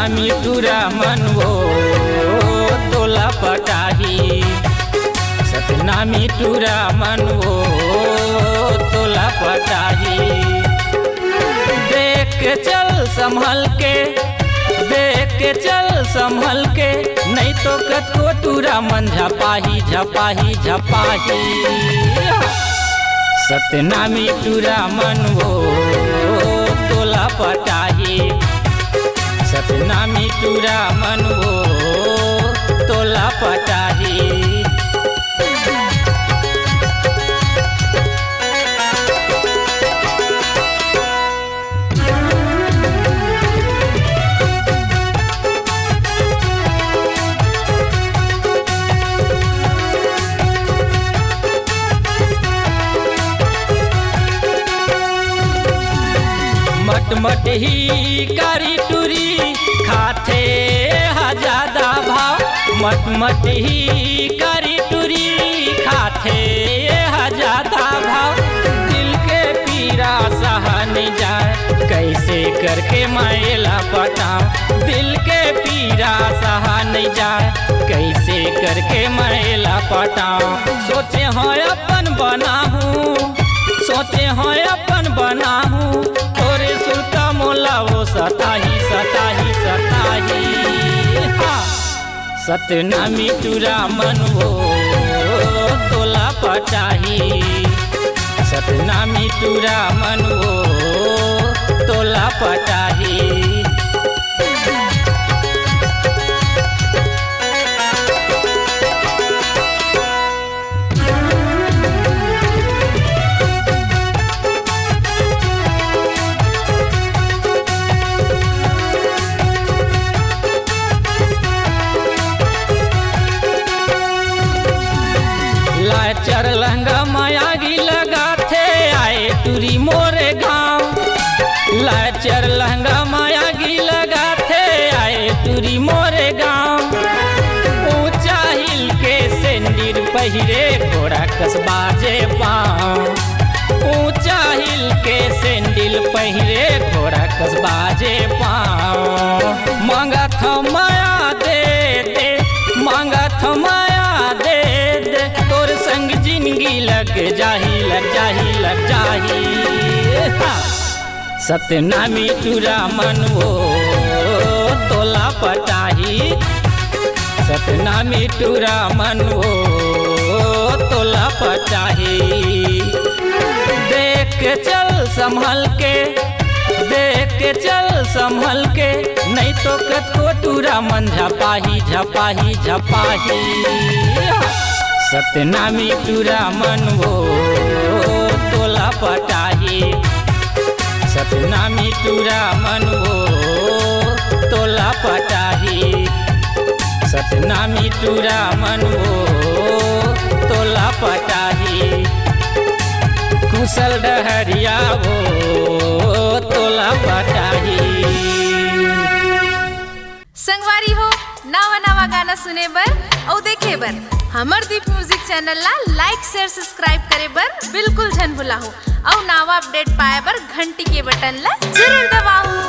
सतनामी टूरा मनवो तोला पटाही, सतनामी टूरा मनवो तोला पटाही। देख के चल संभल के, देख के चल संभल के, नहीं तो कतको टूरा मन झपाही झपाही झपाही। सतनामी टूरा मनवो तोला पटाही, सतनामी टूरा मनवो तोला पटाही। मट ही कारी टूरी खाते हजादा भाव, मट ही कारी टूरी खाते हजादा भाव। दिल के पीरा सहन जाए कैसे करके मैला पटाऊं, दिल के पीरा सहन जाए कैसे करके मैला पटाऊं। सोचे हो अपन बनाहूँ, सोचे हो अपन बनाहूँ, तोरे सुल्ता मोला वो सताही सताही सताही। सतनामी टूरा मनवो तोला पटाही, सतनामी टूरा मनवो तोला पटाही। चर लहंगा मायागी लगाते आए टूरी मोरे गाँव, लाचर लहंगा मायागी लगाते आए टूरी मोरे गाँव। ऊंचा हिल के सेंडिर पहिरे घोड़ा कसबाजे पाँव, ऊंचा हिल के सेंडिल पहिरे घोड़ा कसबाजे पाँव। मांगा था माया दे दे, मांगा था माया दे दे, तोर संग जिंदगी लग जाही लग जाही लग जाही। सतनामी टूरा मनवो तोला पटाही, सतनामी टूरा मनवो तोला पटाही। देख के चल संभल के, देख के चल संभल के, नहीं तो कतको टूरा मन झपाही झपाही झपाही। सतनामी टूरा मनवो तोला पटाही, सतनामी टूरा मनवो तोला पटाही, सतनामी टूरा मनवो तोला पटाही। कुशल डहरिया वो तोला पटाही। संगवारी हो नवा नवा गाना सुने बर और देखे बर हमर दीप म्यूजिक चैनल ला लाइक शेयर सब्सक्राइब करे बर बिल्कुल झन भुलाहो और नवा अपडेट पाए बर घंटी के बटन ला जरूर दबाओ।